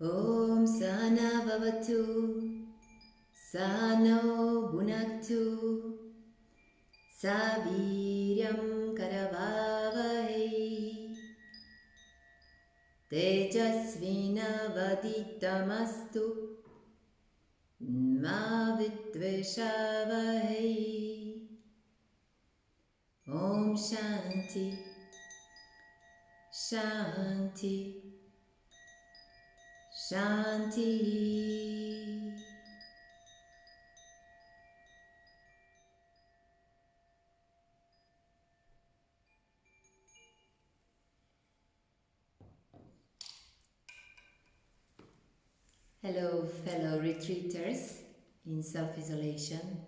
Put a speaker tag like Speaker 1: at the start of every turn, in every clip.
Speaker 1: Om Sana Bhavatu Sano Bhunaktu Saviryam Karavavahe Tejasvinavaditamastu Ma Vidveshavahe. Om Shanti Shanti Shanti. Hello, fellow retreaters in self-isolation.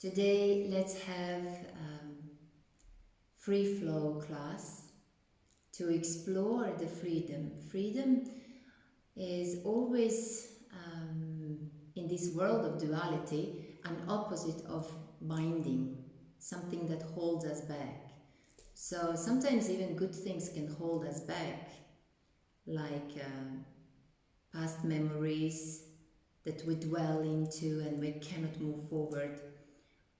Speaker 1: Today, let's have free flow class to explore the freedom. Freedom is always in this world of duality an opposite of binding, something that holds us back. So sometimes even good things can hold us back, like past memories that we dwell into and we cannot move forward,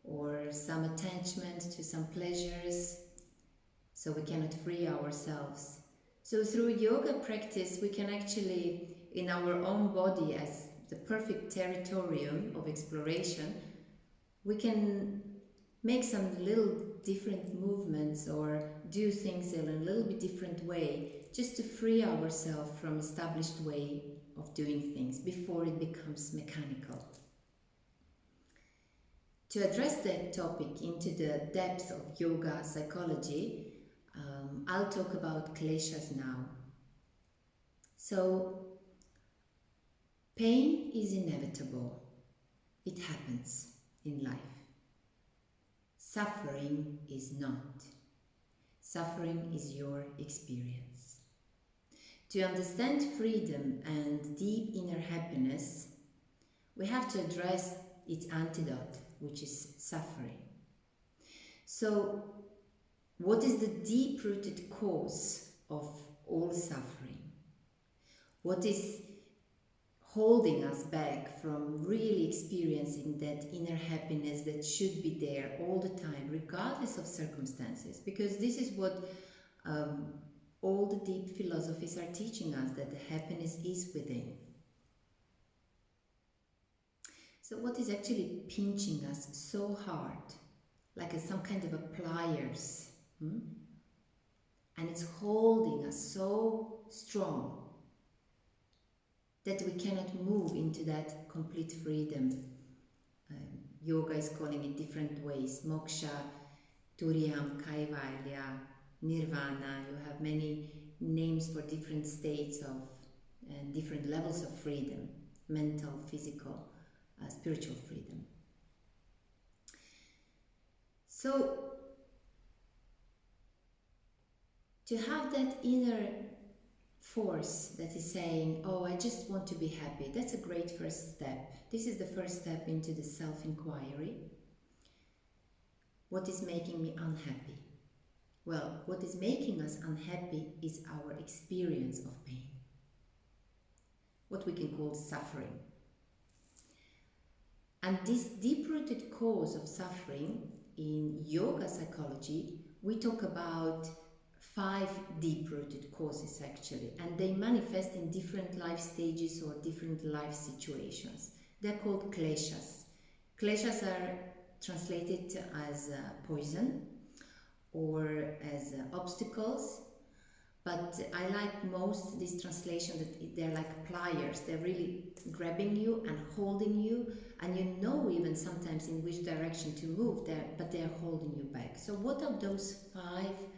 Speaker 1: or some attachment to some pleasures, so we cannot free ourselves. So through yoga practice, we can actually, in our own body as the perfect territorium of exploration, we can make some little different movements or do things in a little bit different way, just to free ourselves from established way of doing things before it becomes mechanical. To address that topic into the depth of yoga psychology, I'll talk about Kleshas now. So, pain is inevitable. It happens in life. Suffering is not. Suffering is your experience. To understand freedom and deep inner happiness, we have to address its antidote, which is suffering. So, what is the deep-rooted cause of all suffering? What is holding us back from really experiencing that inner happiness that should be there all the time, regardless of circumstances? Because this is what all the deep philosophies are teaching us, that the happiness is within. So what is actually pinching us so hard, like some kind of a pliers? And it's holding us so strong that we cannot move into that complete freedom. Yoga is calling it different ways: moksha, turiyam, kaivalya, nirvana. You have many names for different states of and different levels of freedom: mental, physical, spiritual freedom. So to have that inner force that is saying, oh, I just want to be happy, that's a great first step. This is the first step into the self-inquiry. What is making me unhappy? Well, what is making us unhappy is our experience of pain, what we can call suffering. And this deep-rooted cause of suffering, in yoga psychology, we talk about 5 deep-rooted causes actually, and they manifest in different life stages or different life situations. They're called Kleshas. Kleshas are translated as poison or as obstacles, but I like most this translation that they're like pliers. They're really grabbing you and holding you, and you know even sometimes in which direction to move there, but they're holding you back. So what are those 5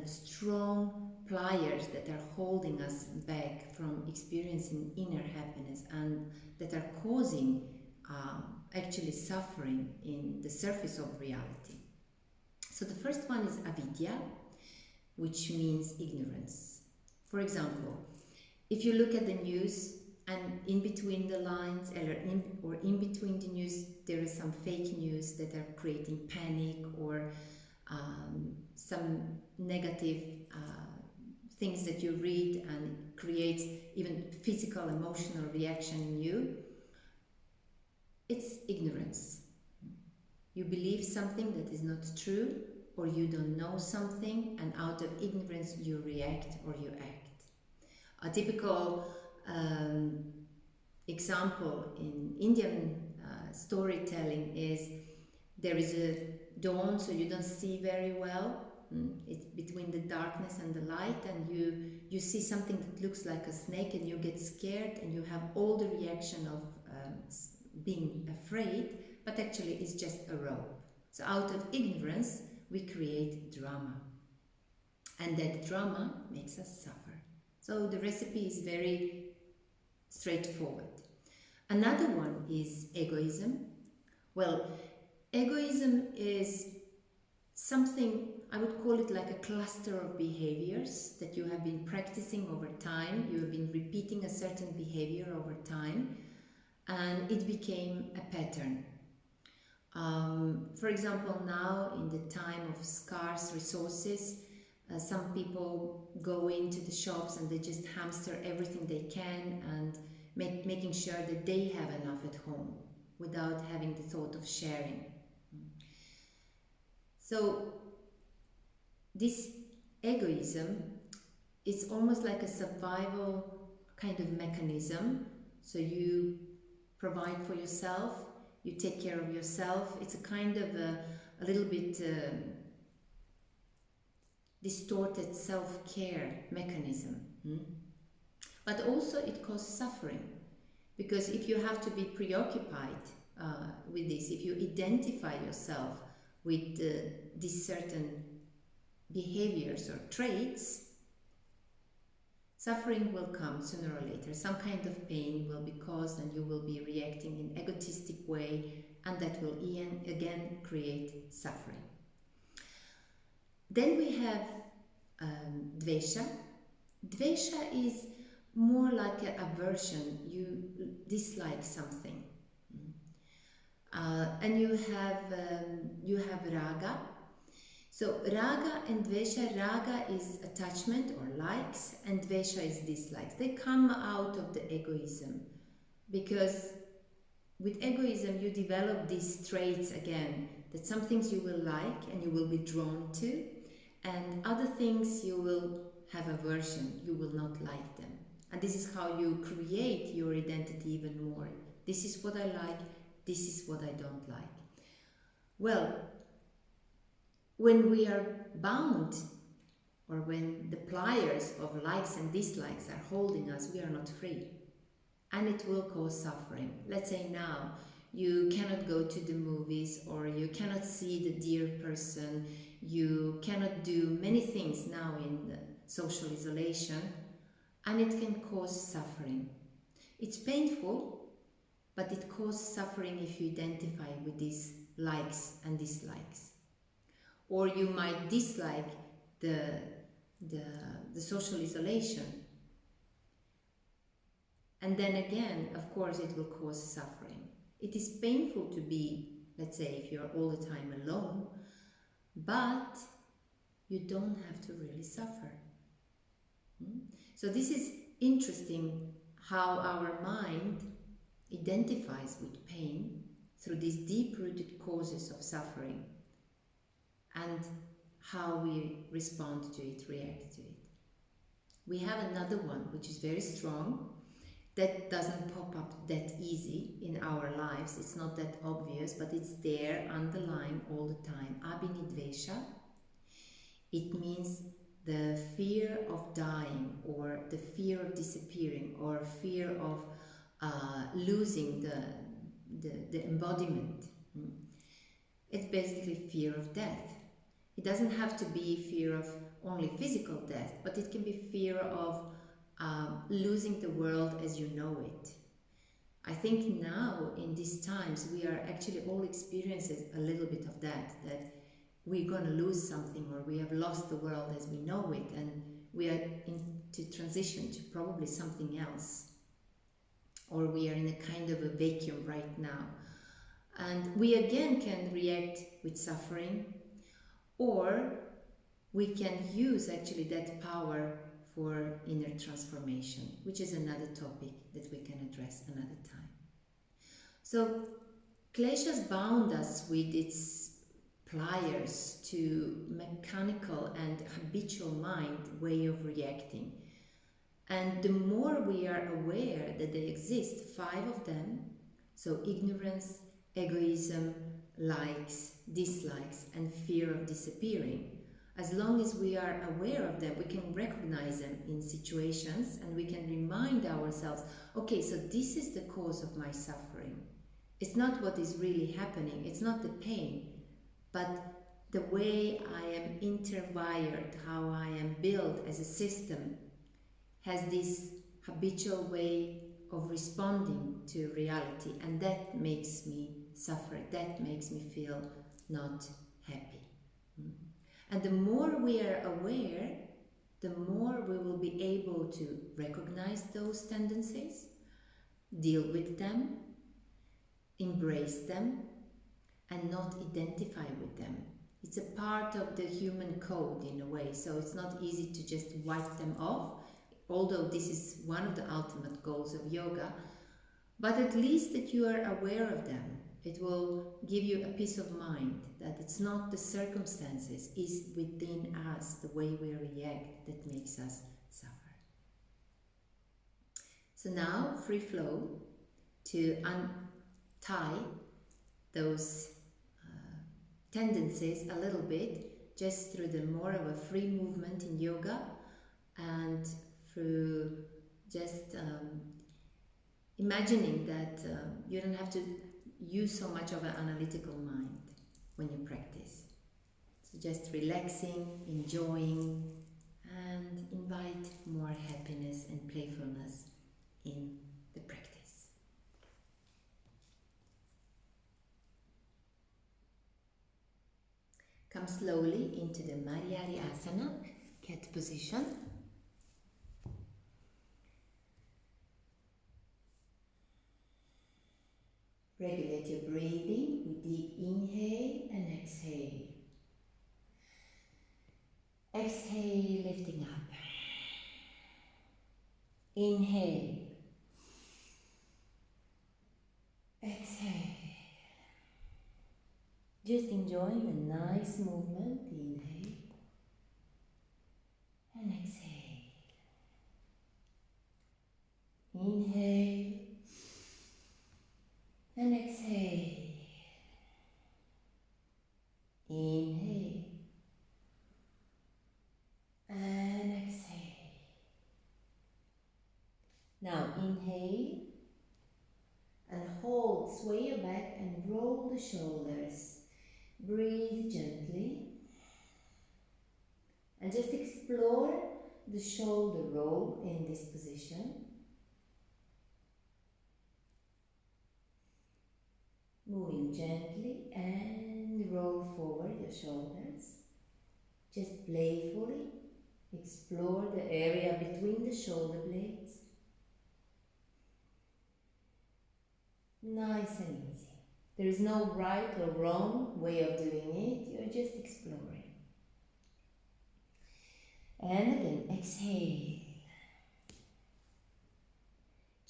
Speaker 1: strong pliers that are holding us back from experiencing inner happiness and that are causing actually suffering in the surface of reality? So the first one is avidya, which means ignorance. For example, if you look at the news and in between the lines or in between the news there is some fake news that are creating panic or some negative things that you read and create creates even physical, emotional reaction in you, it's ignorance. You believe something that is not true, or you don't know something, and out of ignorance you react or you act. A typical example in Indian storytelling is there is a dawn, so you don't see very well. It's between the darkness and the light, and you see something that looks like a snake, and you get scared, and you have all the reaction of being afraid, but actually it's just a rope. So out of ignorance we create drama, and that drama makes us suffer. So the recipe is very straightforward. Another one is egoism. Well, egoism is something, I would call it like a cluster of behaviors that you have been practicing over time. You have been repeating a certain behavior over time, and it became a pattern. For example, now in the time of scarce resources, some people go into the shops and they just hamster everything they can, and making sure that they have enough at home without having the thought of sharing. So this egoism is almost like a survival kind of mechanism. So you provide for yourself, you take care of yourself. It's a kind of a little bit distorted self-care mechanism. But also it causes suffering, because if you have to be preoccupied with this, if you identify yourself with these certain behaviors or traits, suffering will come sooner or later. Some kind of pain will be caused, and you will be reacting in egotistic way, and that will again create suffering. Then we have dvesha. Dvesha is more like an aversion. You dislike something. And you have raga. So raga and dvesha, raga is attachment or likes, and dvesha is dislikes. They come out of the egoism, because with egoism you develop these traits again, that some things you will like and you will be drawn to, and other things you will have aversion, you will not like them. And this is how you create your identity even more. This is what I like, this is what I don't like. Well, when we are bound, or when the pliers of likes and dislikes are holding us, we are not free. And it will cause suffering. Let's say now, you cannot go to the movies, or you cannot see the dear person, you cannot do many things now in the social isolation, and it can cause suffering. It's painful, but it causes suffering if you identify with these likes and dislikes. Or you might dislike the social isolation. And then again, of course, it will cause suffering. It is painful to be, let's say, if you're all the time alone, but you don't have to really suffer. So this is interesting, how our mind identifies with pain through these deep-rooted causes of suffering, and how we respond to it, react to it. We have another one which is very strong, that doesn't pop up that easy in our lives. It's not that obvious, but it's there, underlying all the time. Abhinidvesha. It means the fear of dying, or the fear of disappearing, or fear of losing the embodiment. It's basically fear of death. It doesn't have to be fear of only physical death, but it can be fear of losing the world as you know it. I think now, in these times, we are actually all experiencing a little bit of that we're going to lose something, or we have lost the world as we know it, and we are into transition to probably something else. Or we are in a kind of a vacuum right now. And we again can react with suffering, or we can use actually that power for inner transformation, which is another topic that we can address another time. So Kleshas bound us with its pliers to mechanical and habitual mind way of reacting. And the more we are aware that they exist, 5 of them, so ignorance, egoism, likes, dislikes, and fear of disappearing, as long as we are aware of them, we can recognize them in situations and we can remind ourselves, okay, so this is the cause of my suffering. It's not what is really happening, it's not the pain, but the way I am interwired, how I am built as a system, has this habitual way of responding to reality, and that makes me suffer, that makes me feel not happy. And the more we are aware, the more we will be able to recognize those tendencies, deal with them, embrace them, and not identify with them. It's a part of the human code in a way, so it's not easy to just wipe them off, although this is one of the ultimate goals of yoga, but at least that you are aware of them. It will give you a peace of mind that it's not the circumstances, it's within us, the way we react, that makes us suffer. So now, free flow to untie those tendencies a little bit, just through the more of a free movement in yoga, and through just imagining that you don't have to use so much of an analytical mind when you practice. So just relaxing, enjoying, and invite more happiness and playfulness in the practice. Come slowly into the Mariari Asana, cat position. Regulate your breathing with deep inhale and exhale. Exhale, lifting up. Inhale. Exhale. Just enjoying the nice movement. Inhale and exhale. Inhale and exhale. Inhale and exhale. Now inhale and hold, sway your back and roll the shoulders. Breathe gently and just explore the shoulder roll in this position. Moving gently and roll forward your shoulders. Just playfully explore the area between the shoulder blades. Nice and easy. There is no right or wrong way of doing it, you're just exploring. And again, exhale.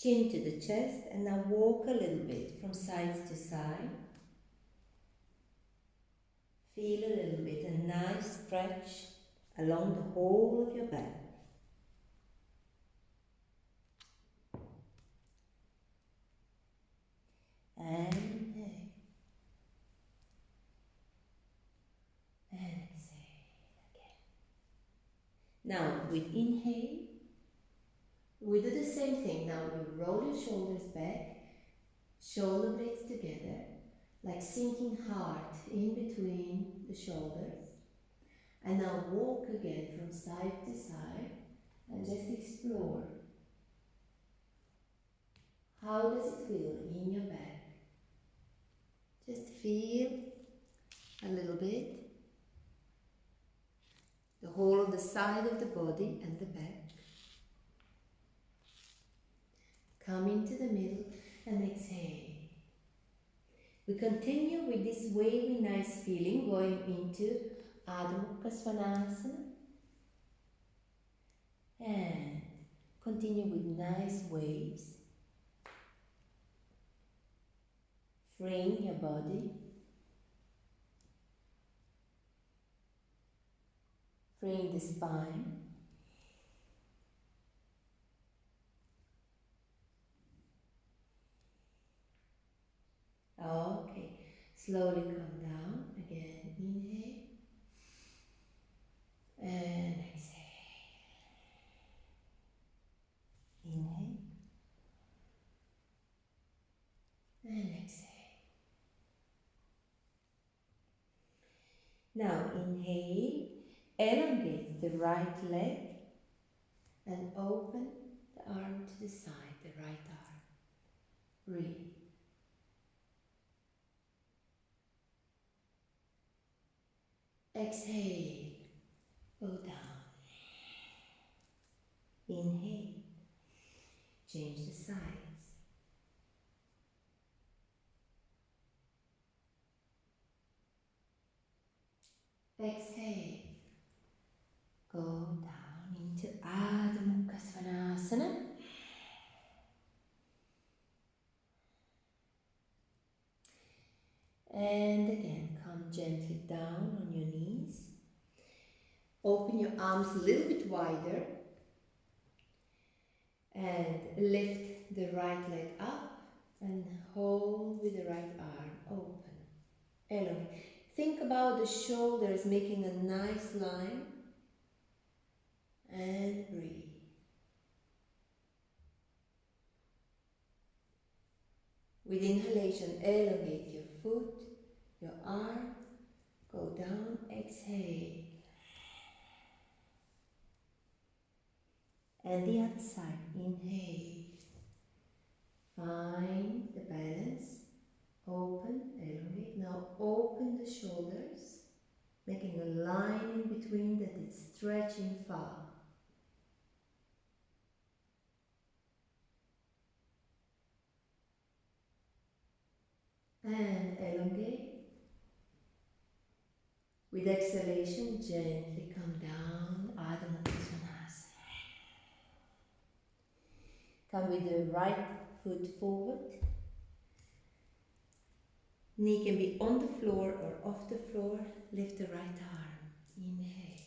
Speaker 1: Chin to the chest, and now walk a little bit from side to side. Feel a little bit, a nice stretch along the whole of your back. And inhale. And exhale again. Now, with inhale, we do the same thing. Now you roll your shoulders back, shoulder blades together, like sinking heart in between the shoulders. And now walk again from side to side and just explore. How does it feel in your back? Just feel a little bit the whole of the side of the body and the back. Come into the middle and exhale. We continue with this wavy nice feeling going into Adho Mukha Svanasana. And continue with nice waves, freeing your body, freeing the spine. Okay, slowly come down. Again, inhale and exhale. Inhale and exhale. Now inhale, elongate the right leg and open the arm to the side, the right arm. Breathe. Exhale, go down. Inhale, change the sides. Exhale, go down into Adho Mukha Svanasana. And again, come gently down on your knees. Open your arms a little bit wider and lift the right leg up and hold with the right arm open. Elongate. Think about the shoulders making a nice line and breathe. With inhalation, elongate your foot, your arm, go down, exhale. And the other side, inhale. Find the balance, open, elongate. Now open the shoulders, making a line in between that it's stretching far. And elongate. With exhalation, gently come down, Adho Mukha Svanasana. Come with the right foot forward. Knee can be on the floor or off the floor. Lift the right arm. Inhale.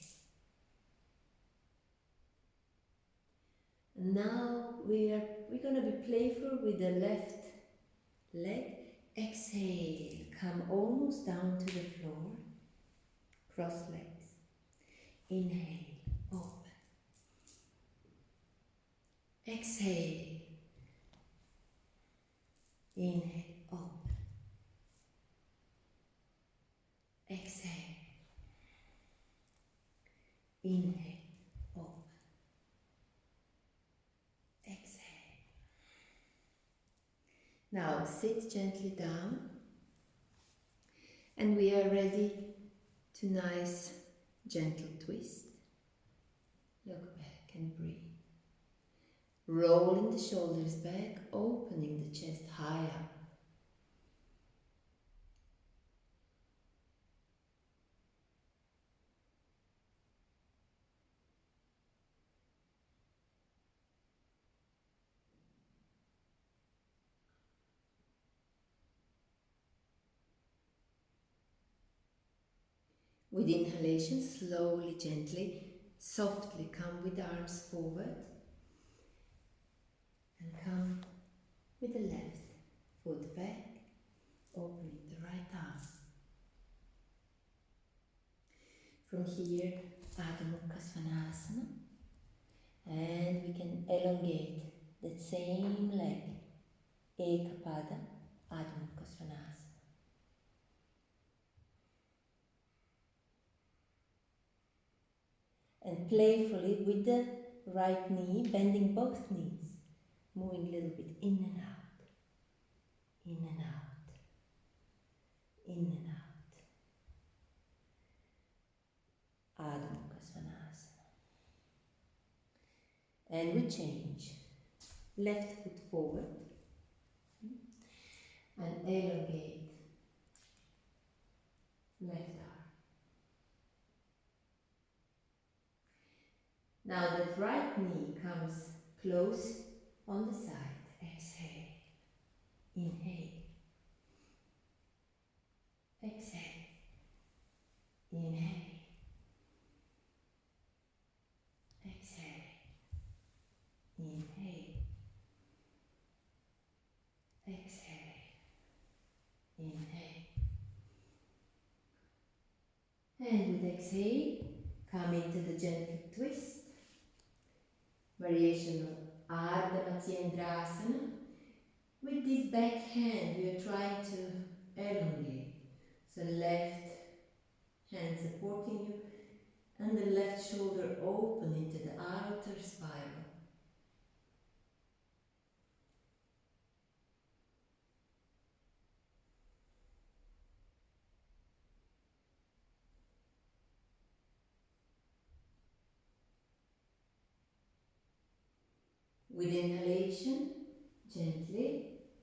Speaker 1: And now we're going to be playful with the left leg. Exhale. Come almost down to the floor. Cross legs. Inhale. Open. Exhale. Inhale. Open. Exhale. Inhale. Open. Exhale. Now sit gently down and we are ready to nice gentle twist. Look back and breathe. Rolling the shoulders back, opening the chest high up. With inhalation, slowly, gently, softly come with the arms forward and come with the left foot back, opening the right arm. From here, Adho Mukha Svanasana, and we can elongate that same leg, Ekapada, Adho Mukha Svanasana. And playfully with the right knee, bending both knees, moving a little bit in and out, in and out, in and out. Adho Mukha Svanasana. And we change. Left foot forward and elongate left arm. Now that right knee comes close on the side. Exhale. Inhale. Exhale. Inhale. Exhale. Inhale. Exhale. Inhale. And with exhale, come into the gentle twist. Variation of Ardha Matsyendrasana. With this back hand, we are trying to elongate. So left hand supporting you and the left shoulder open into the outer spiral. With inhalation, gently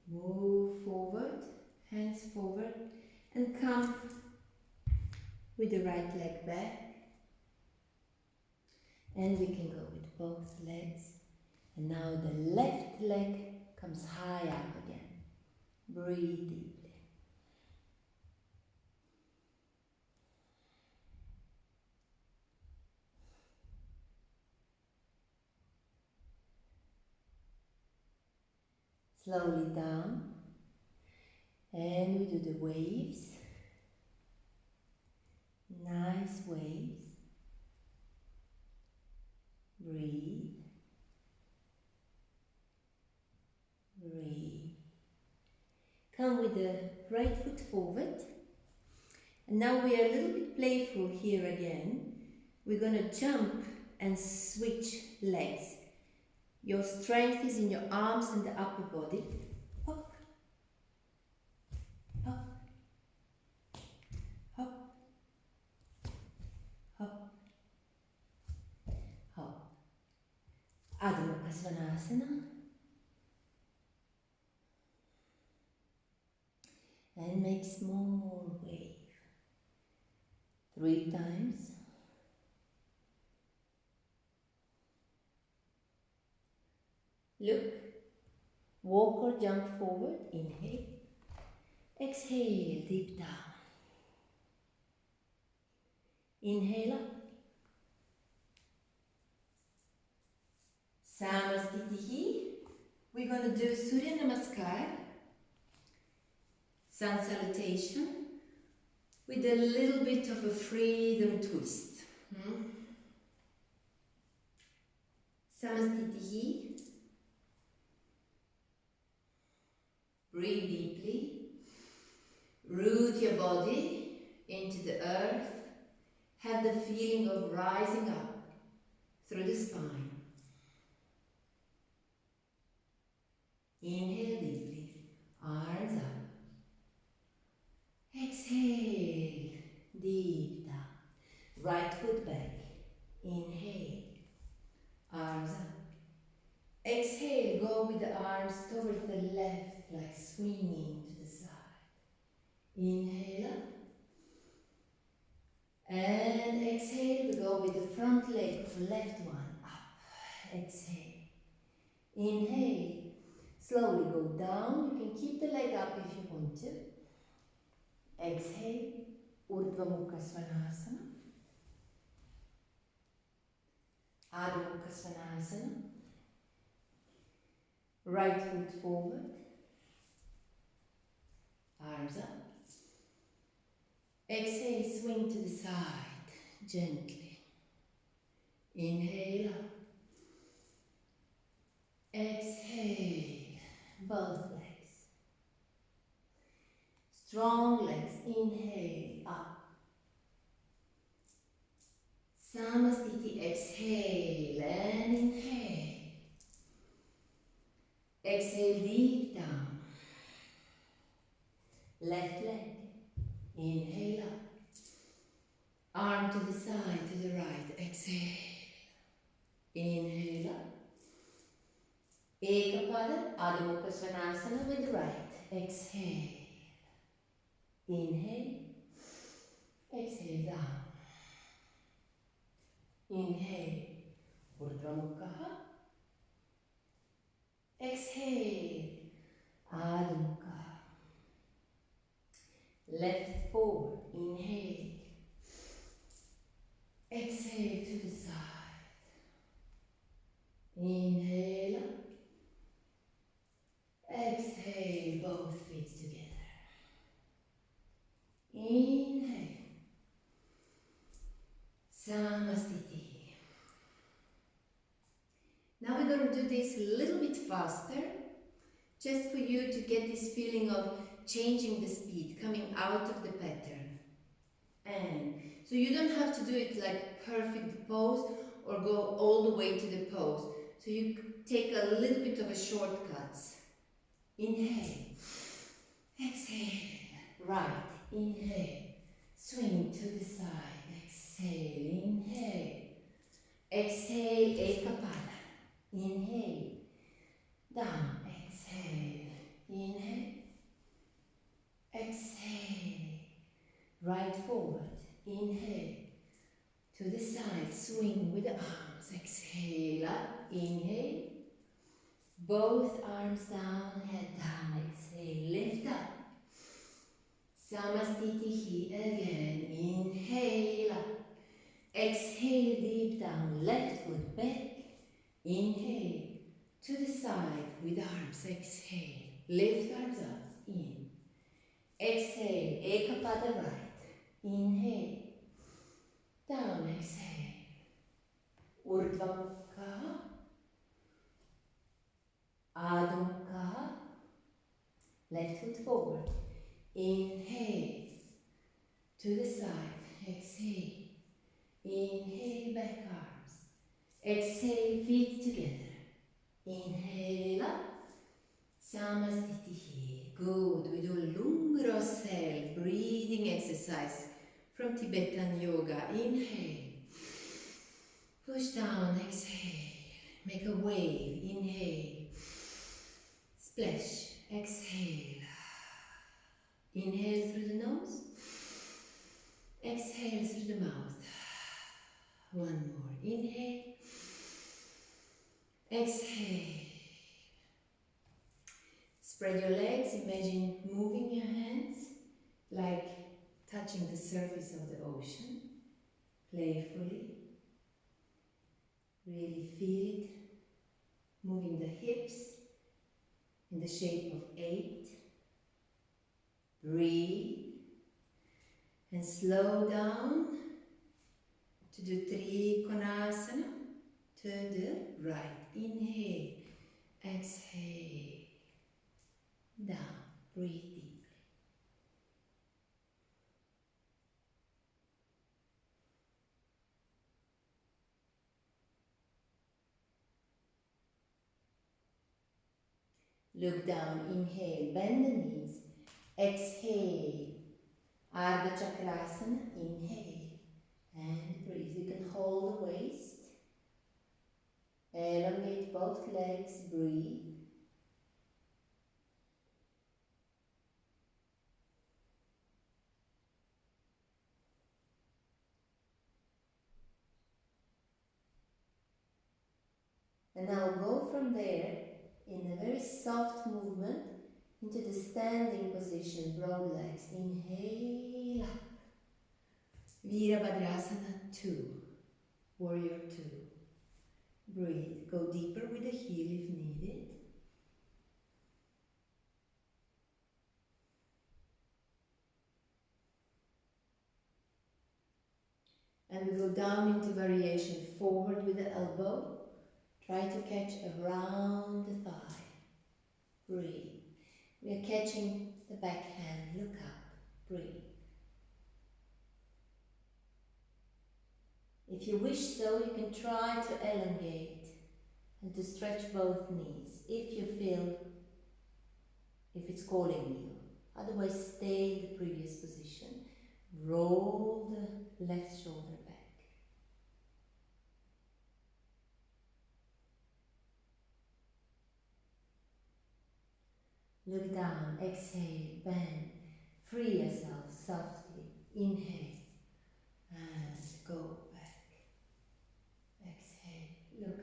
Speaker 1: move forward, hands forward, and come with the right leg back. And we can go with both legs. And now the left leg comes high up again. Breathe deeply. Slowly down. And we do the waves. Nice waves. Breathe. Breathe. Come with the right foot forward. And now we are a little bit playful here again. We're going to jump and switch legs. Your strength is in your arms and the upper body. Hop. Hop. Hop. Hop. Hop. Adho Mukha Svanasana. And make small wave. 3 times. Look. Walk or jump forward. Inhale. Exhale, deep down. Inhale up. Samastitihi. We're going to do Surya Namaskar. Sun salutation. With a little bit of a freedom twist. Samastitihi. Breathe deeply. Root your body into the earth. Have the feeling of rising up through the spine. Inhale deeply. Arms up. Exhale. Deep down. Right foot back. Inhale. Arms up. Exhale. Go with the arms towards the left, like swinging to the side. Inhale up. And exhale. We go with the front leg of the left one. Up. Exhale. Inhale. Slowly go down. You can keep the leg up if you want to. Exhale. Urdhva Mukha Svanasana. Adho Mukha Svanasana. Right foot forward. Arms up. Exhale, swing to the side, gently. Inhale up. Exhale, both legs. Strong legs, inhale, up. Samastiti, exhale and inhale. Exhale deep down. Left leg. Inhale up. Arm to the side, to the right. Exhale. Inhale up. Ekapada, Adho Mukha Svanasana with the right. Exhale. Inhale. Exhale down. Inhale. Urdhva exhale, Adho Mukha. Left forward, inhale, exhale to the side, inhale, exhale, both feet together, inhale, Samastiti. Now we're going to do this a little bit faster, just for you to get this feeling of changing the speed, coming out of the pattern. And so you don't have to do it like perfect pose or go all the way to the pose. So you take a little bit of a shortcut. Inhale, exhale, right, inhale, swing to the side, exhale, inhale, exhale, ekapada, inhale, down, exhale, inhale, exhale, right forward, inhale, to the side, swing with the arms, exhale up, inhale, both arms down, head down, exhale, lift up, Samastitihi again, inhale up, exhale deep down, left foot back, inhale, to the side with arms, exhale, lift arms up, in, exhale, ekapada right, inhale, down, exhale, Urdhva Mukha, Adho Mukha, left foot forward, inhale, to the side, exhale, inhale, back arms, exhale, feet together, inhale up, Samastitihi, good, we do Lungrosel, breathing exercise from Tibetan yoga, inhale, push down, exhale, make a wave, inhale, splash, exhale, inhale through the nose, exhale through the mouth, one more, inhale, exhale, spread your legs, imagine moving your hands like touching the surface of the ocean, playfully, really feel it, moving the hips in the shape of 8, breathe, and slow down to do Trikonasana, to the right, inhale, exhale, down, breathe deeply. Look down, inhale, bend the knees, exhale, Ardha Chakrasana, inhale, and breathe. You can hold the waist, elongate both legs, breathe. And now go from there in a very soft movement into the standing position, broad legs. Inhale up. Virabhadrasana 2, Warrior 2. Breathe. Go deeper with the heel if needed. And we go down into variation, forward with the elbow. Try to catch around the thigh. Breathe. We are catching the back hand. Look up. Breathe. If you wish so, you can try to elongate and to stretch both knees if you feel, if it's calling you. Otherwise, stay in the previous position. Roll the left shoulder back. Look down, exhale, bend, free yourself softly, inhale, and go back. Exhale, look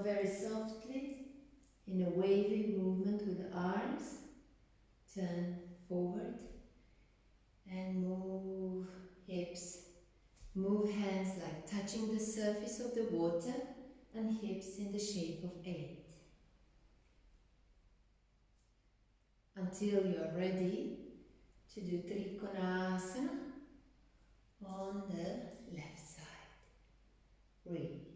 Speaker 1: very softly, in a wavy movement with the arms, turn forward and move hips. Move hands like touching the surface of the water and hips in the shape of 8. Until you are ready to do Trikonasana on the left side. Breathe.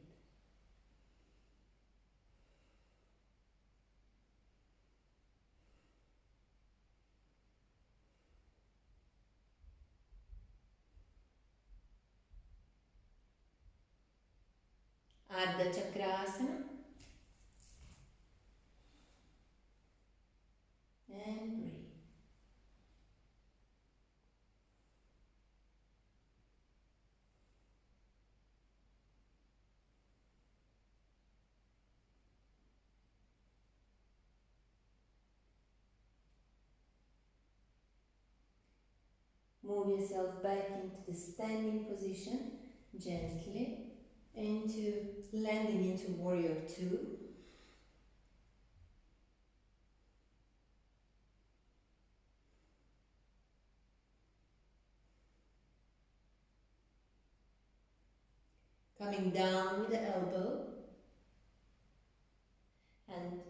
Speaker 1: Ardha Chakrasana and breathe. Move yourself back into the standing position gently, into landing into Warrior 2. Coming down with the elbow and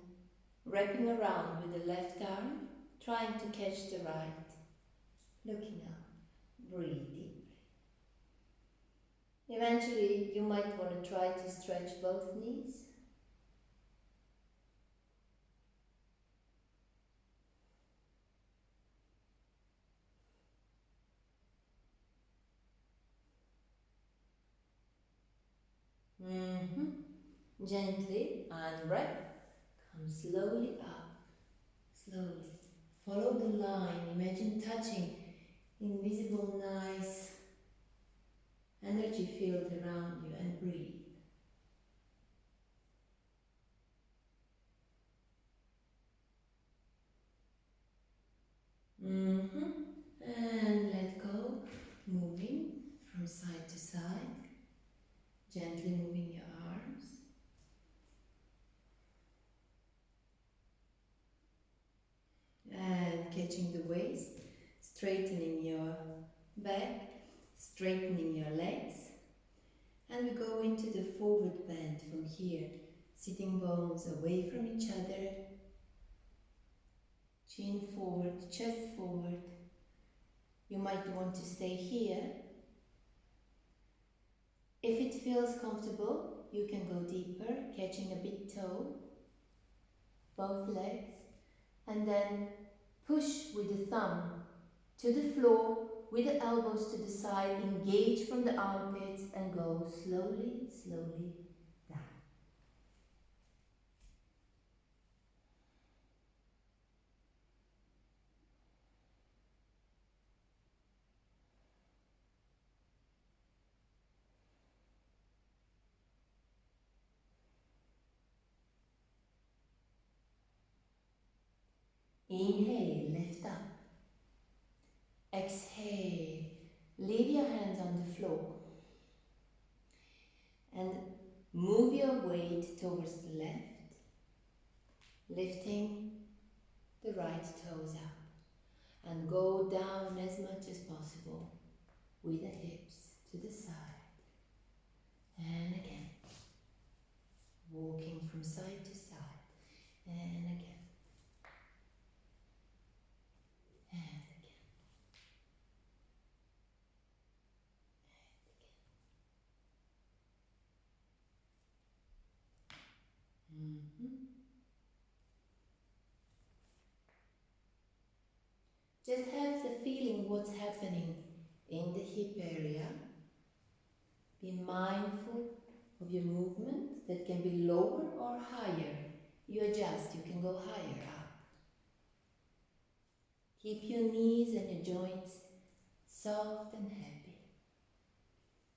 Speaker 1: wrapping around with the left arm, trying to catch the right. Looking up, breathe deeply. Eventually, you might want to try to stretch both knees. Gently unwrap, come slowly up, slowly. Follow the line, imagine touching invisible nice energy field around you and breathe. And let go, moving from side to side, gently moving your arms. And catching the waist, straightening your back, straightening your legs. And we go into the forward bend from here, sitting bones away from each other, chin forward, chest forward. You might want to stay here. If it feels comfortable, you can go deeper, catching a big toe, both legs, and then push with the thumb to the floor with the elbows to the side, engage from the armpits and go slowly, slowly down. Inhale, lift up. Exhale, leave your hands on the floor and move your weight towards the left, lifting the right toes up and go down as much as possible with the hips to the side. And again, walking from side to side, and again, and again. Just have the feeling what's happening in the hip area. Be mindful of your movement that can be lower or higher. You adjust, you can go higher up. Keep your knees and your joints soft and happy.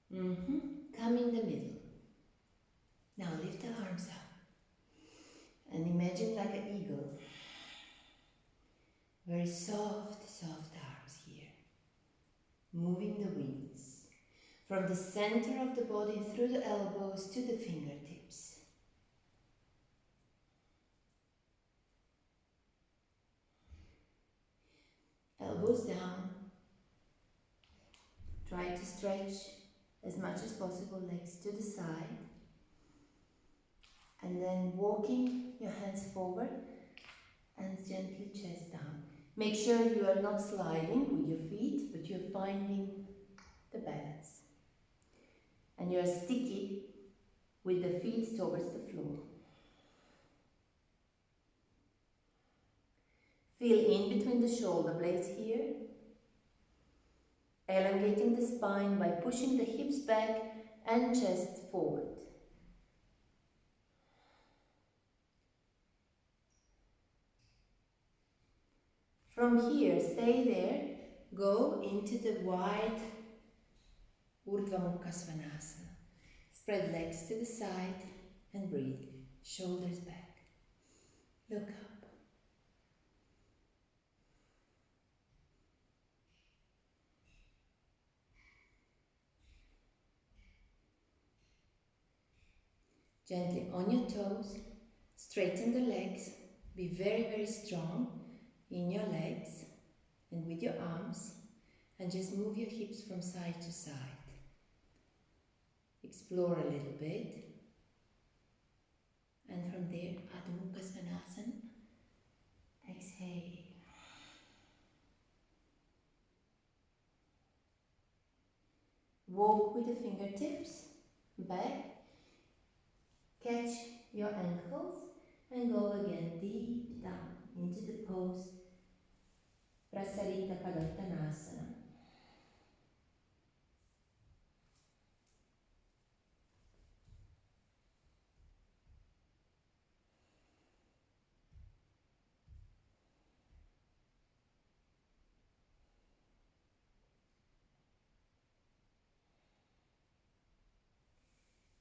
Speaker 1: Come in the middle. Now lift the arms up and imagine like an eagle. Very soft, soft arms here. Moving the wings from the center of the body through the elbows to the fingertips. stretch as much as possible, legs to the side. And then walking your hands forward and gently chest down. Make sure you are not sliding with your feet, but you're finding the balance. And you're sticky with the feet towards the floor. Feel in between the shoulder blades here. Elongating the spine by pushing the hips back and chest forward. From here, stay there, go into the wide Urdhva Mukha Svanasana. Spread legs to the side and breathe. Shoulders back. Look up. Gently on your toes, straighten the legs. Be very, very strong in your legs and with your arms. And just move your hips from side to side. Explore a little bit. And from there, Adho Mukha Svanasana. Exhale. Walk with the fingertips back. Catch your ankles and go again deep down into the pose Prasarita Padottanasana.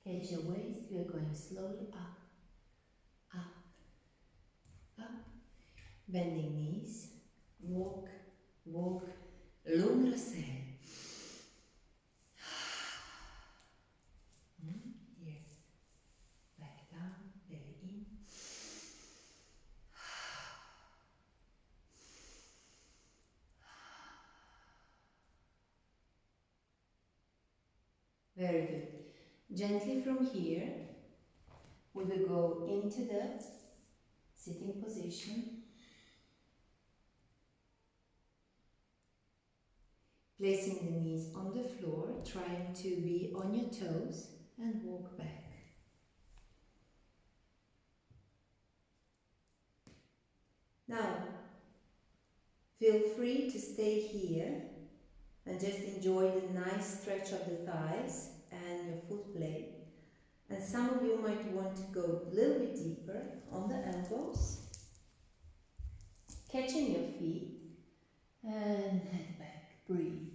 Speaker 1: Catch your waist, we are going slowly up, up, up. Bending knees, walk, walk, Lungrasel. Here, back down, belly in. Very good. Gently from here, we will go into the sitting position. Placing the knees on the floor, trying to be on your toes and walk back. Now, feel free to stay here and just enjoy the nice stretch of the thighs and your foot plate. And some of you might want to go a little bit deeper on the elbows, catching your feet and head back, breathe.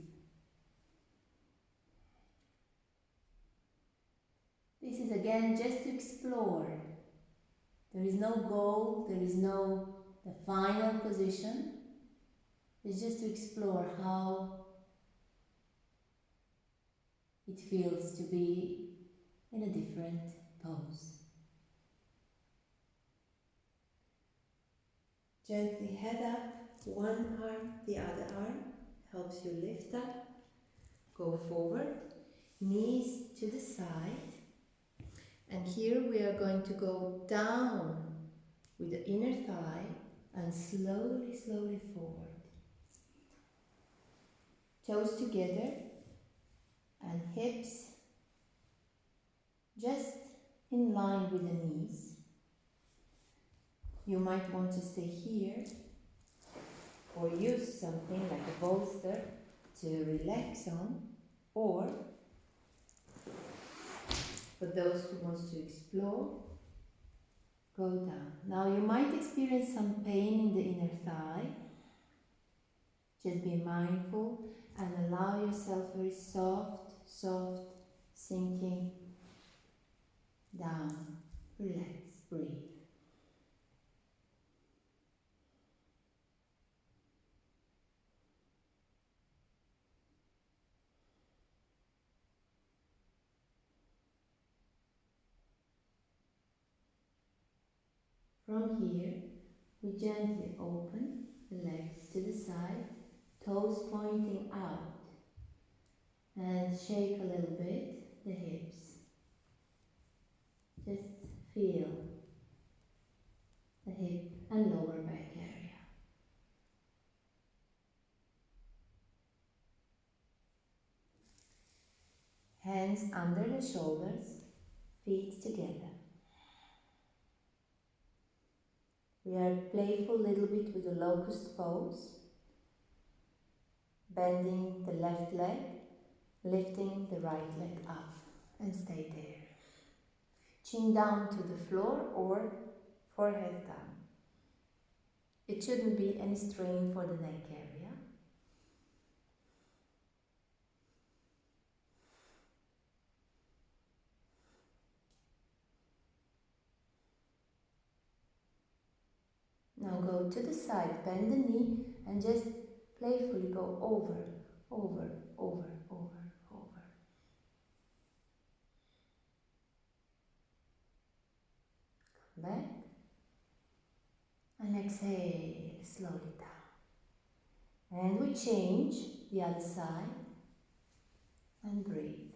Speaker 1: This is again just to explore. There is no goal, there is no the final position. It's just to explore how it feels to be in a different pose. Gently head up, one arm, the other arm helps you lift up, go forward, knees to the side, and here we are going to go down with the inner thigh and slowly, slowly forward. Toes together and hips just in line with the knees. You might want to stay here or use something like a bolster to relax on, or for those who want to explore, go down. Now you might experience some pain in the inner thigh. Just be mindful and allow yourself very soft, sinking down. Relax, breathe. From here, we gently open the legs to the side, toes pointing out. And shake a little bit the hips. Just feel the hip and lower back area. Hands under the shoulders, feet together. We are playful a little bit with the locust pose, bending the left leg, lifting the right leg up, and stay there. Chin down to the floor or forehead down. It shouldn't be any strain for the neck area. Now go to the side, bend the knee, and just playfully go over, over, over, over, over. Come back. And exhale, slowly down. And we change the other side and breathe.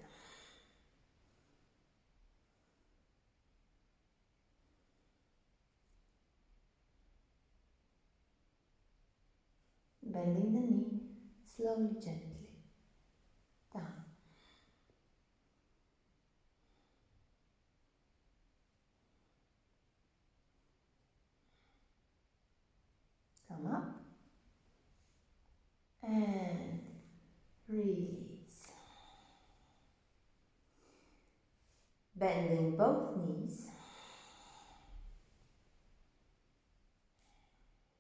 Speaker 1: Bending the knee, slowly, gently, down. Come up. And release. Bending both knees.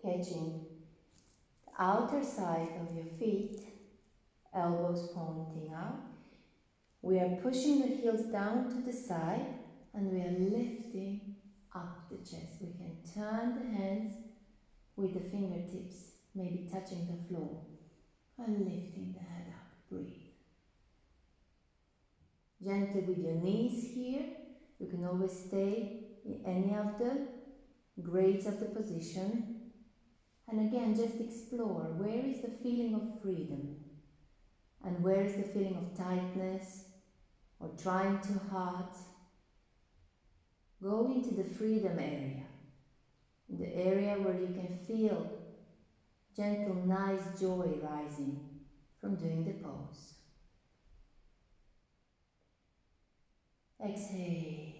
Speaker 1: Catching the outer side of your feet, elbows pointing out. We are pushing the heels down to the side and we are lifting up the chest. We can turn the hands with the fingertips, maybe touching the floor, and lifting the head up. Breathe. Gently with your knees here. You can always stay in any of the grades of the position. And again, just explore where is the feeling of freedom and where is the feeling of tightness or trying too hard. Go into the freedom area, the area where you can feel gentle, nice joy rising from doing the pose. Exhale.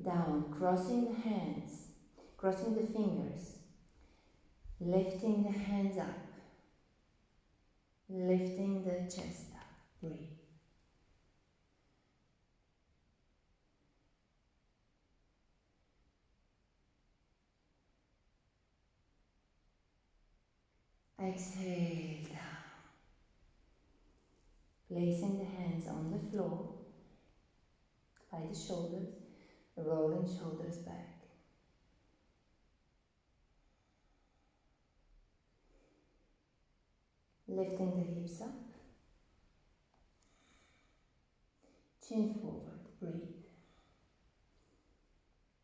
Speaker 1: Down, crossing the hands, crossing the fingers, lifting the hands up, lifting the chest up. Breathe. Exhale down. Placing the hands on the floor by the shoulders, rolling shoulders back. Lifting the hips up. Chin forward. Breathe.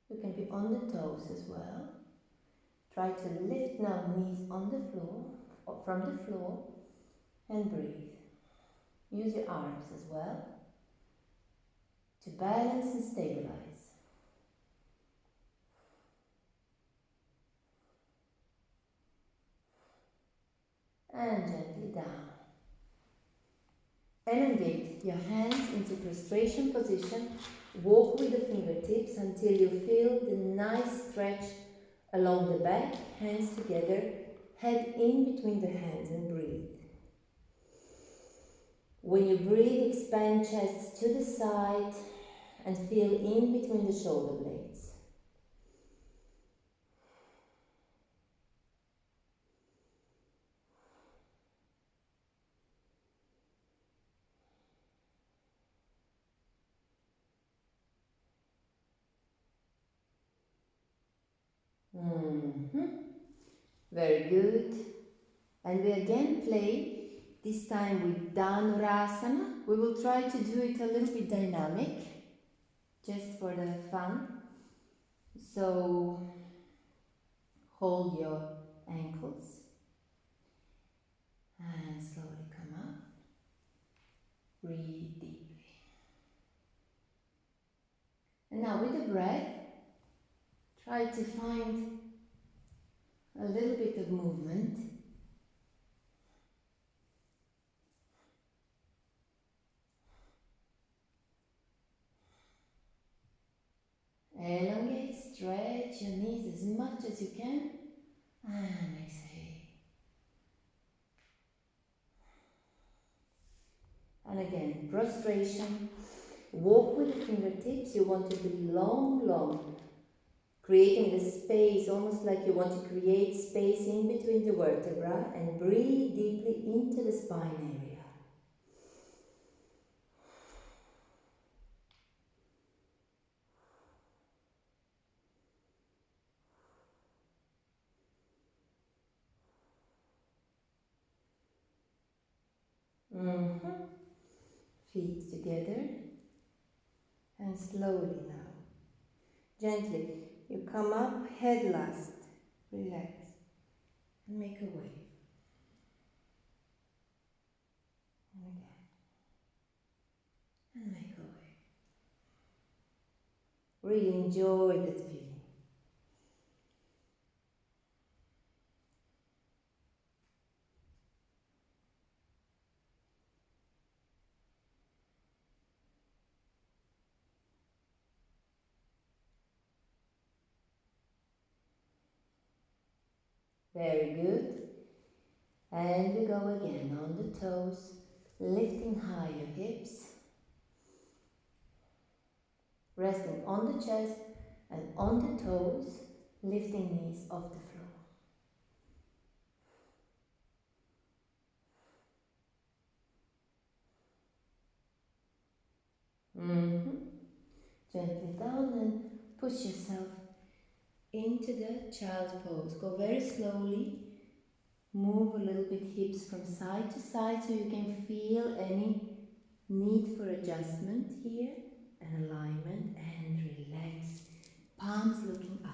Speaker 1: You can be on the toes as well. Try to lift now knees on the floor, from the floor, and breathe. Use your arms as well to balance and stabilize. And gently down. Elongate your hands into prostration position. Walk with the fingertips until you feel the nice stretch along the back, hands together, head in between the hands and breathe. When you breathe, expand chest to the side and feel in between the shoulder blades. Very good. And we again play, this time with Dhanurasana. We will try to do it a little bit dynamic, just for the fun. So hold your ankles and slowly come up. Breathe deeply. And now with the breath, try to find a little bit of movement. Elongate, stretch your knees as much as you can, and exhale. And again, prostration. Walk with the fingertips. You want to be long, long. Creating the space, almost like you want to create space in between the vertebrae, and breathe deeply into the spine area. Feet together, and slowly now, gently, you come up head last, relax, and make a wave. And again, and make a wave. Really enjoy that feeling. Very good. And we go again on the toes, lifting high your hips, resting on the chest and on the toes, lifting knees off the floor. Gently down and push yourself into the child's pose. Go very slowly. Move a little bit hips from side to side so you can feel any need for adjustment here and alignment, and relax. Palms looking up.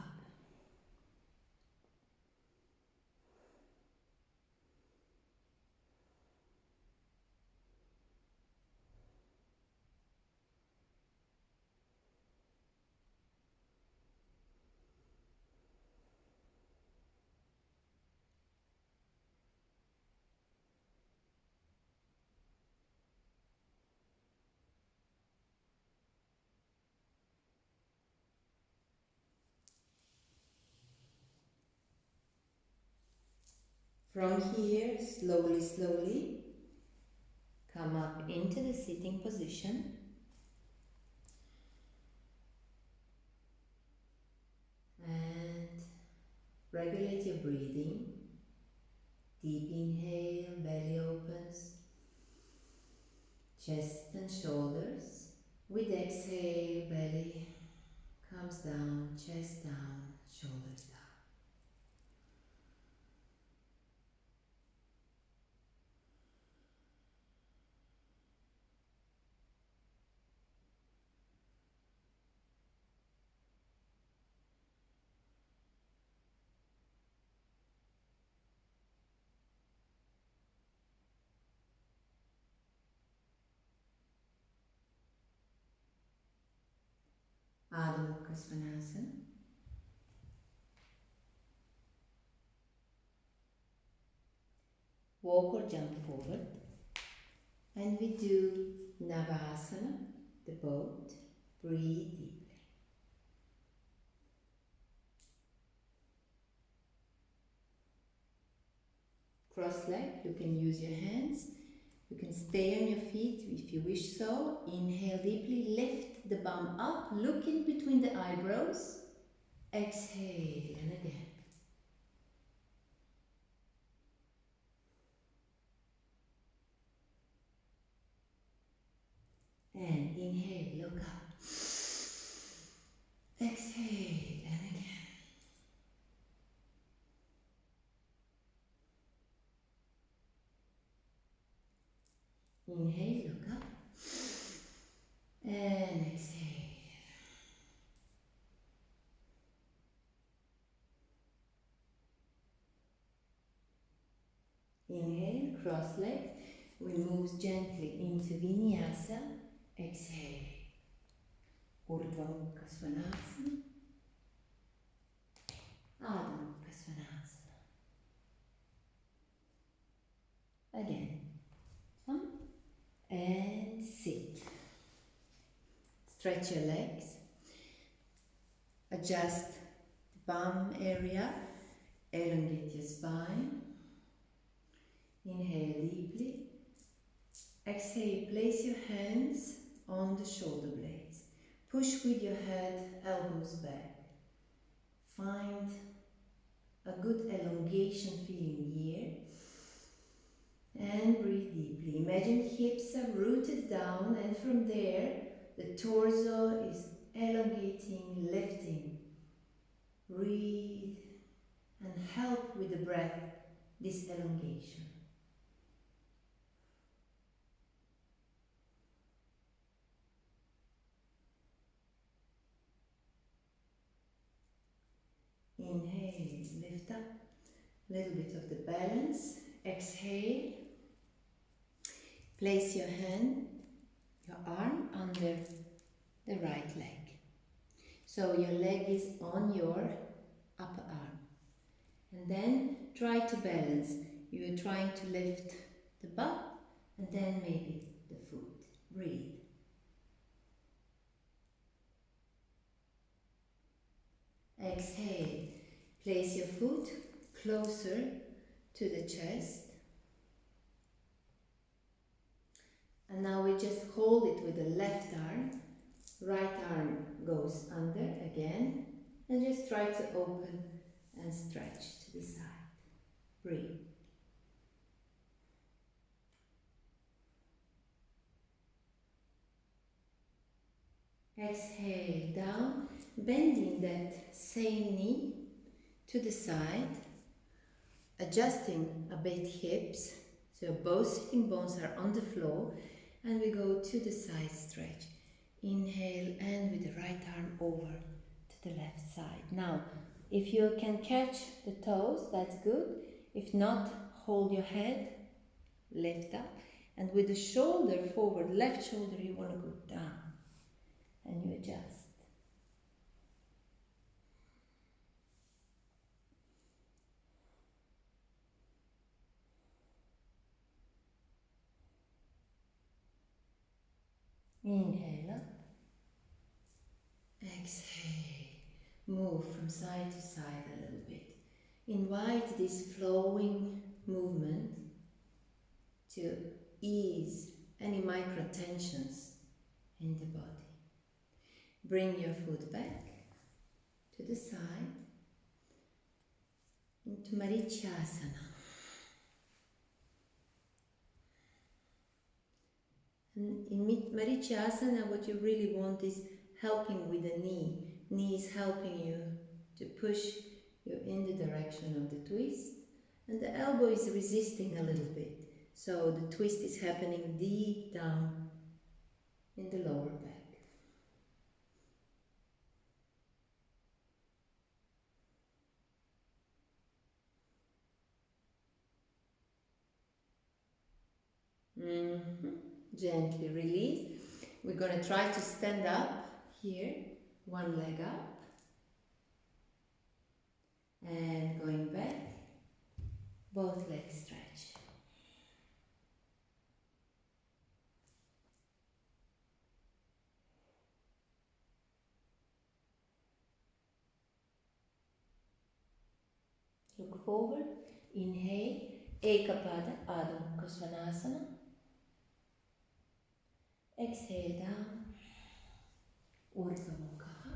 Speaker 1: From here, slowly, slowly, come up into the sitting position. And regulate your breathing. Deep inhale, belly opens, chest and shoulders. With exhale, belly comes down, chest down, shoulders down. Adho Mukha Svanasana. Walk or jump forward. And we do Navasana, the boat. Breathe deeply. Cross leg, you can use your hands. You can stay on your feet if you wish so. Inhale deeply, lift the bum up, look in between the eyebrows. Exhale, and again. And inhale, look up. Exhale, and again. Inhale, look up. And exhale. Inhale, cross legs. we move gently into Vinyasa. Exhale. Urdhva Mukha Svanasana. Adho Mukha Svanasana. Again. Come and sit. Stretch your legs. Adjust the bum area. Elongate your spine. Inhale deeply. Exhale, place your hands on the shoulder blades. Push with your head, elbows back. Find a good elongation feeling here. And breathe deeply. Imagine hips are rooted down, and from there the torso is elongating, lifting. Breathe and help with the breath this elongation. Inhale, lift up, little bit of the balance. Exhale, place your arm under the right leg. So your leg is on your upper arm. And then try to balance. You are trying to lift the butt and then maybe the foot. Breathe. Exhale. Place your foot closer to the chest. And now we just hold it with the left arm. Right arm goes under again. And just try to open and stretch to the side. Breathe. Exhale down, bending that same knee to the side, adjusting a bit hips, so both sitting bones are on the floor, and we go to the side stretch. Inhale, and with the right arm over to the left side. Now, if you can catch the toes, that's good. If not, hold your head, lift up, and with the shoulder forward, left shoulder, you want to go down, and you adjust. Inhale up. Exhale. Move from side to side a little bit. Invite this flowing movement to ease any micro tensions in the body. Bring your foot back to the side into Marichasana. And in Marichasana, what you really want is helping with the knee. Knee is helping you to push you in the direction of the twist, and the elbow is resisting a little bit. So the twist is happening deep down in the lower back. Gently release. We're going to try to stand up here, one leg up, and going back, both legs stretch. Look forward, inhale, Ekapada, Adho Mukha Svanasana. Exhale down, Urdhva Mukha,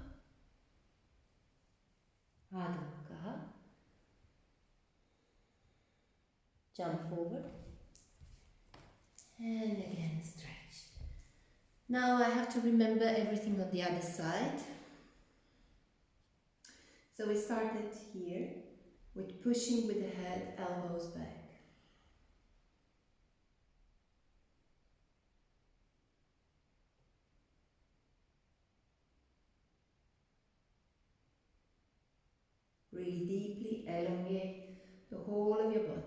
Speaker 1: Adho Mukha. Jump forward, and again stretch. Now I have to remember everything on the other side. So we started here with pushing with the head, elbows back. Breathe deeply, elongate the whole of your body.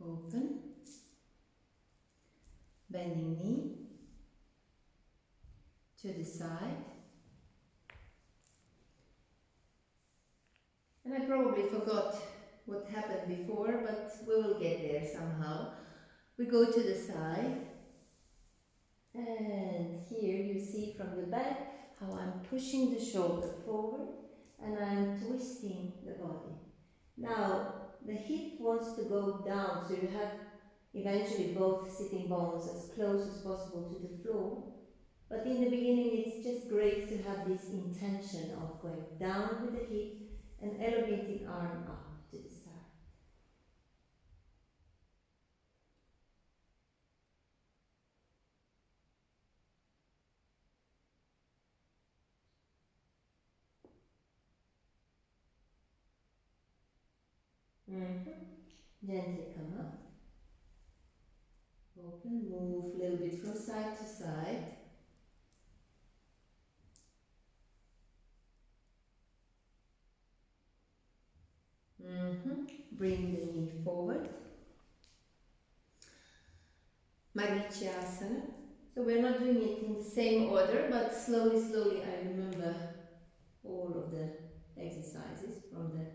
Speaker 1: Open. Bending knee to the side. And I probably forgot what happened before, but we will get there somehow. We go to the side. And here you see from the back how I'm pushing the shoulder forward and I'm twisting the body. Now, the hip wants to go down, so you have eventually both sitting bones as close as possible to the floor. But in the beginning, it's just great to have this intention of going down with the hip and elevating arm up to the side. Gently come up. Open, move a little bit from side to side. Bring the knee forward. Marichyasana. So we're not doing it in the same order, but slowly, slowly I remember all of the exercises from the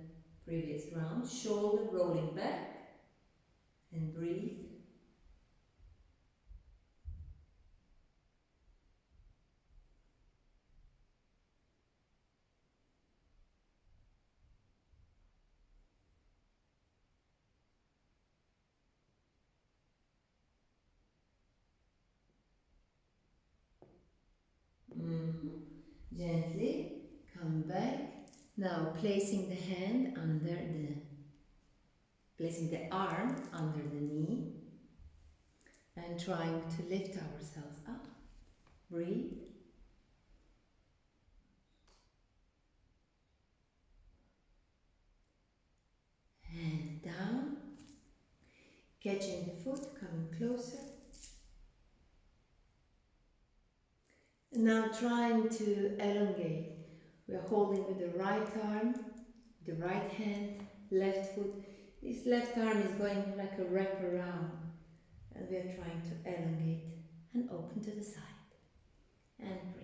Speaker 1: previous round. Shoulder rolling back and breathe. Gently come back. Now placing the arm under the knee and trying to lift ourselves up. Breathe. Hand down. Catching the foot, coming closer. And now trying to elongate. We are holding with the right arm, the right hand, left foot. This left arm is going like a wrap around. And we are trying to elongate and open to the side. And breathe.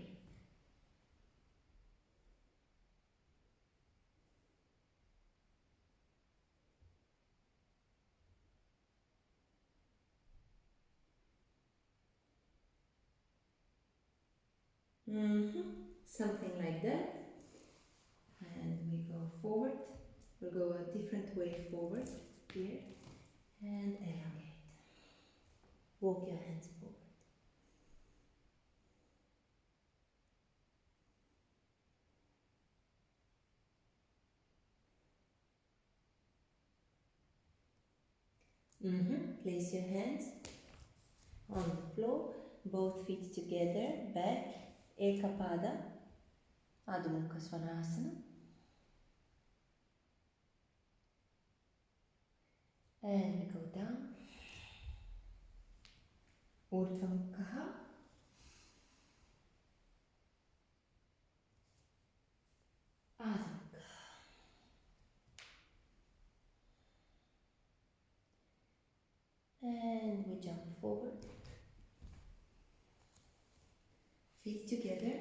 Speaker 1: Something like that. And we go forward. We'll go a different way forward here. And elongate. Walk your hands forward. Place your hands on the floor, both feet together, back, Ekapada, Adho Mukha Svanasana. And we go down, Urdhva Mukha, Adho Mukha. And we jump forward, feet together,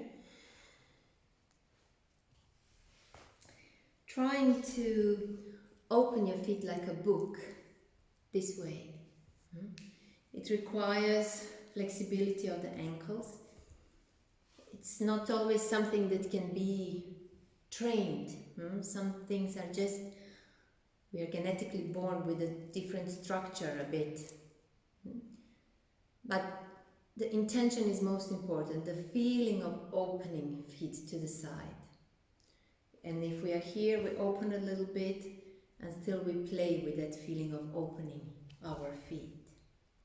Speaker 1: trying to open your feet like a book, this way. It requires flexibility of the ankles. It's not always something that can be trained. Some things are just, we are genetically born with a different structure a bit. But the intention is most important, the feeling of opening feet to the side. And if we are here, we open a little bit and still we play with that feeling of opening our feet.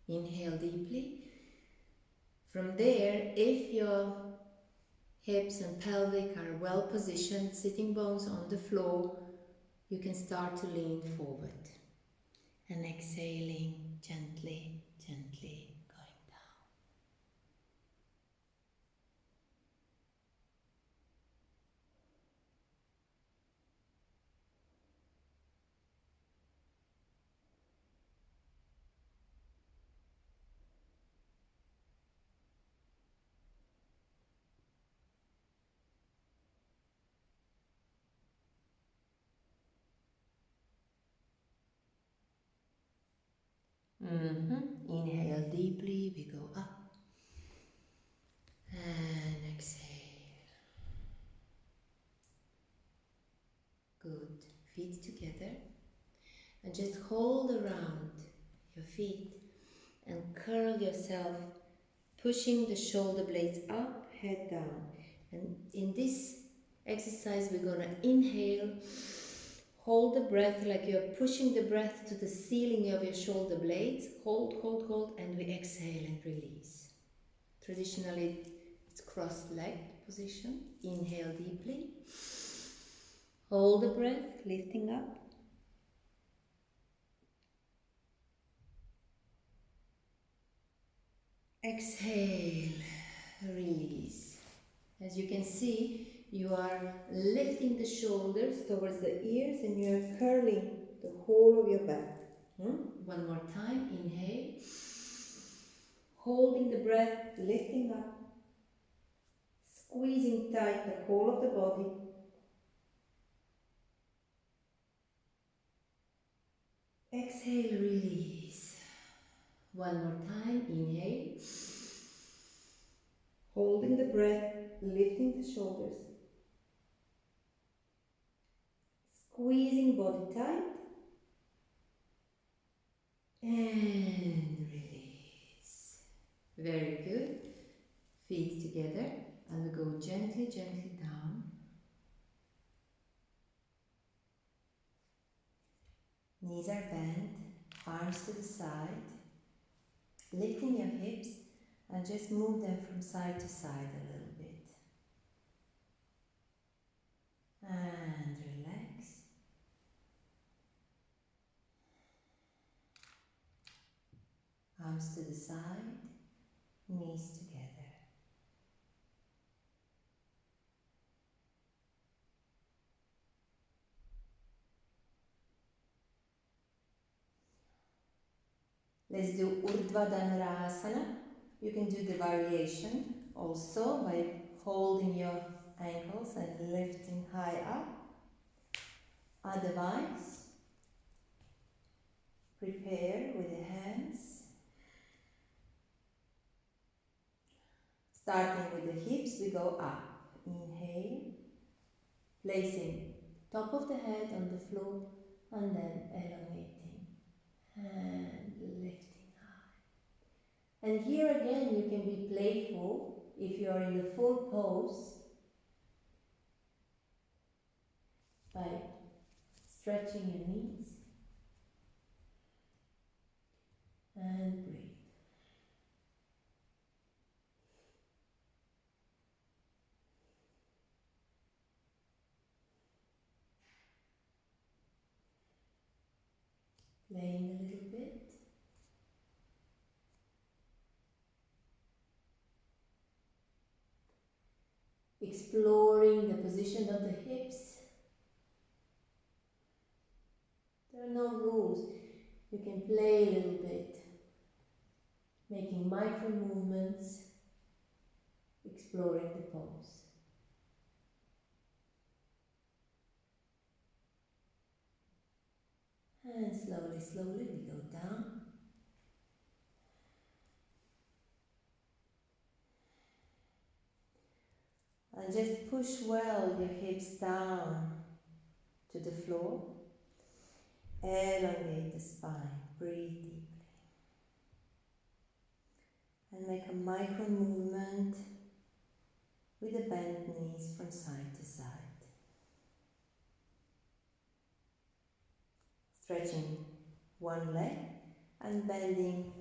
Speaker 1: Inhale deeply. From there, if your hips and pelvic are well positioned, sitting bones on the floor, you can start to lean forward. And exhaling gently, gently going down. Inhale deeply, we go up. And exhale. Good. Feet together. And just hold around your feet and curl yourself, pushing the shoulder blades up, head down. And in this exercise, we're going to inhale, hold the breath like you're pushing the breath to the ceiling of your shoulder blades. Hold, hold, hold, and we exhale and release. Traditionally, it's cross-legged position. Inhale deeply. Hold the breath, lifting up. Exhale, release. As you can see, you are lifting the shoulders towards the ears and you are curling the whole of your back. One more time, inhale. Holding the breath, lifting up. Squeezing tight the whole of the body. Exhale, release. One more time, inhale. Holding the breath, lifting the shoulders. Squeezing body tight. And release. Very good. Feet together and we go gently, gently down. Knees are bent, arms to the side. Lifting your hips and just move them from side to side a little bit. And relax. Arms to the side, knees together. Let's do Urdhva Dhanurasana. You can do the variation also by holding your ankles and lifting high up. Otherwise, prepare with the hands. Starting with the hips, we go up. Inhale, placing top of the head on the floor and then elongating and lifting high. And here again you can be playful if you are in the full pose by stretching your knees and breathe. Playing a little bit. Exploring the position of the hips. There are no rules. You can play a little bit, making micro movements, exploring the pose. And slowly, slowly we go down. And just push well your hips down to the floor. Elongate the spine. Breathe deeply. And make a micro movement with the bent knees from side to side. Stretching one leg and bending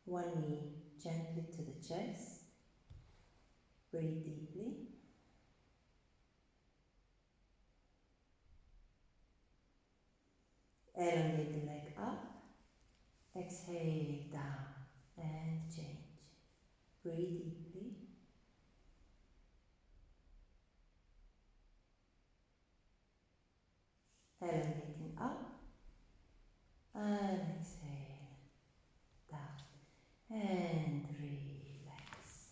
Speaker 1: one knee gently to the chest. Breathe deeply. Elongate the leg up. Exhale down and change. Breathe deeply. Elongating up. And exhale down and relax.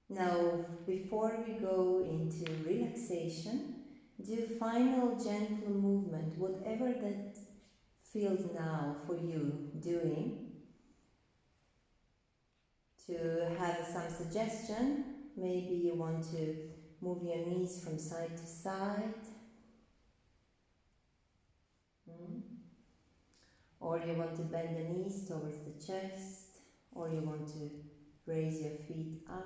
Speaker 1: Now, before we go into relaxation, do final gentle movement, whatever that feels now for you doing, to have some suggestion. Maybe you want to move your knees from side to side. Or you want to bend the knees towards the chest, or you want to raise your feet up.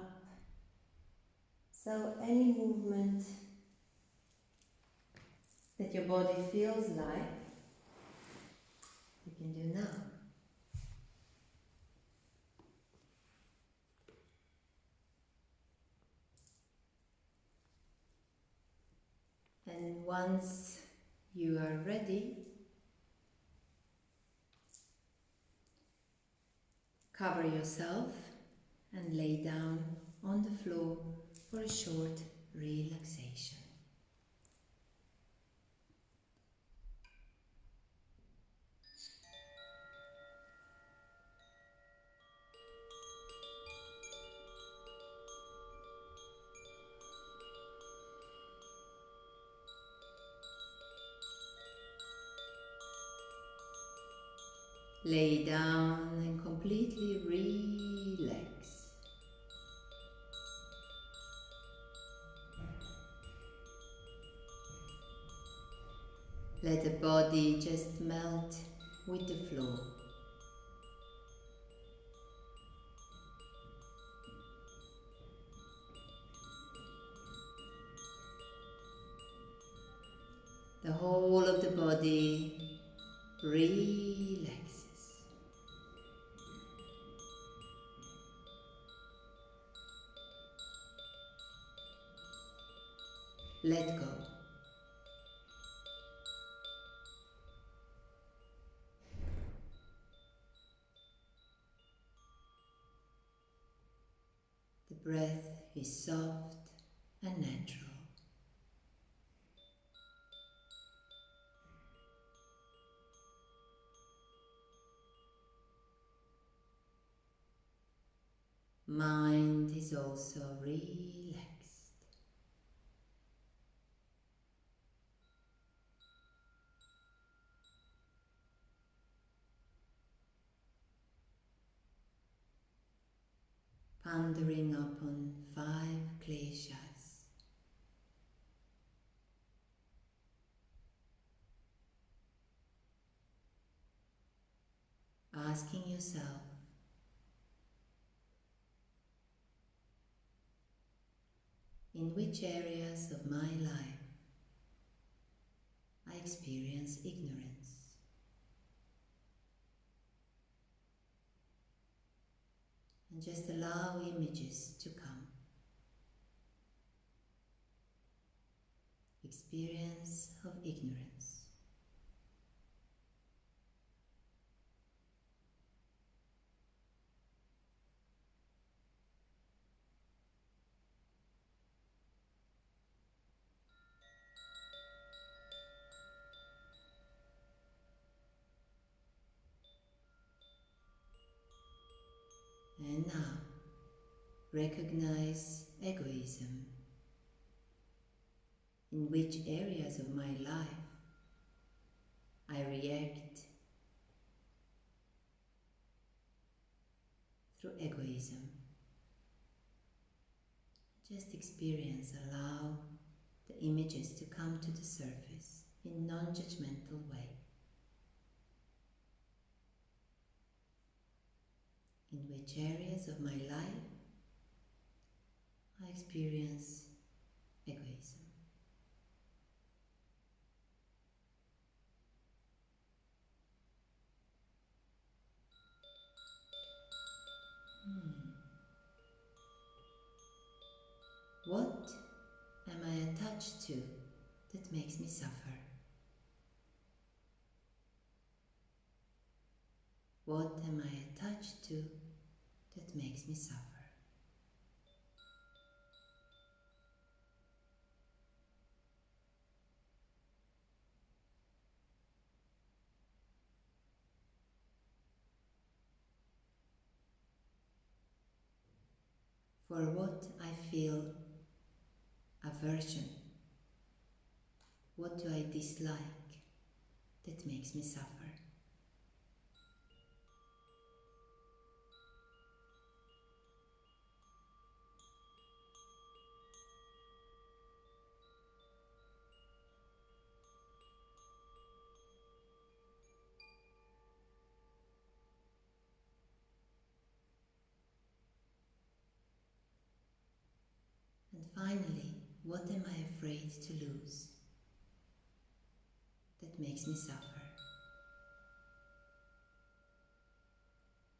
Speaker 1: So any movement that your body feels like, you can do now. And once you are ready, cover yourself and lay down on the floor for a short relaxation. Lay down and completely relax. Let the body just melt with the floor. The whole of the body relaxes. Let go. The breath is soft and natural. Mind is also relaxed. Pondering upon 5 kleshas. Asking yourself, in which areas of my life I experience ignorance? And just allow images to come. Experience of ignorance. And now, recognize egoism. In which areas of my life I react through egoism. Just experience, allow the images to come to the surface in non-judgmental way. In which areas of my life I experience egoism. What am I attached to that makes me suffer? What am I attached to that makes me suffer? for what I feel aversion. What do I dislike that makes me suffer? And finally, what am I afraid to lose that makes me suffer?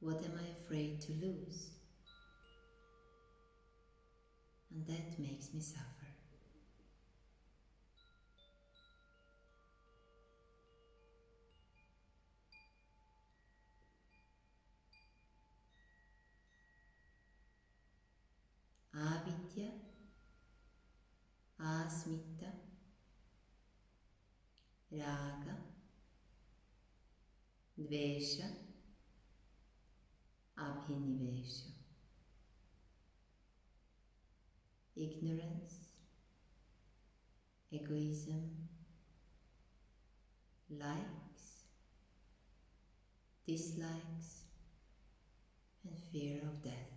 Speaker 1: What am I afraid to lose? And that makes me suffer. Avidya, asmita, raga, dvesha, abhinivesha. Ignorance, egoism, likes, dislikes, and fear of death,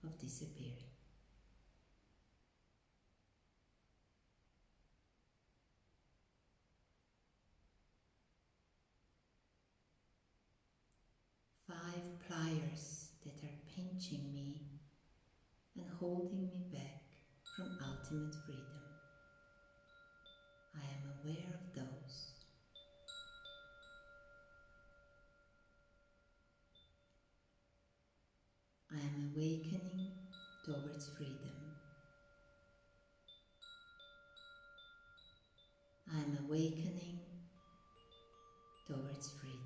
Speaker 1: of disappearing. Five pliers that are pinching me and holding me back from ultimate freedom. I am aware of those. I am awakening towards freedom. I am awakening towards freedom.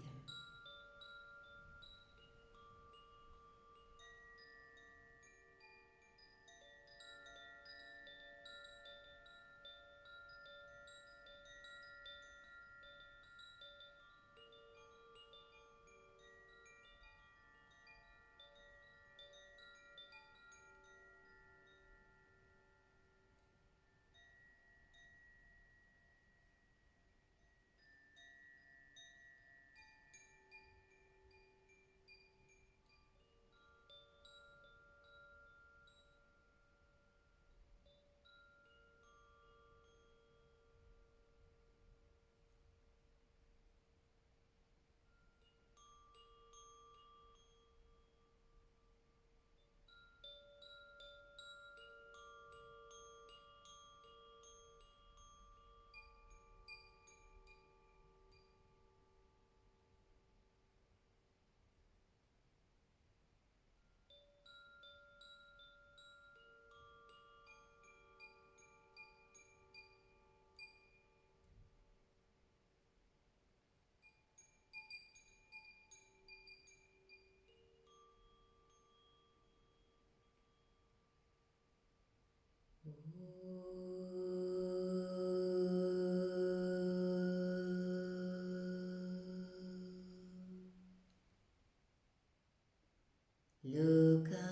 Speaker 1: Loka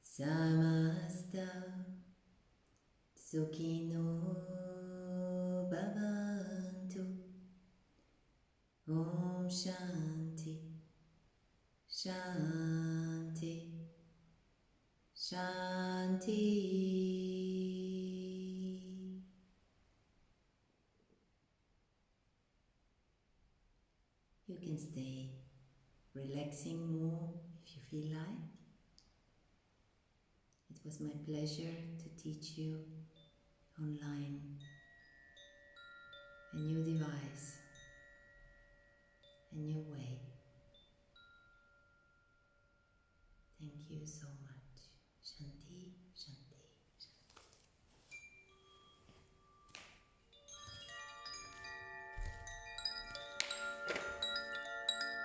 Speaker 1: samasta sukhino bhavantu. Om Shanti, Shanti, Shanti. You can stay relaxing more if you feel like. It was my pleasure to teach you online a new device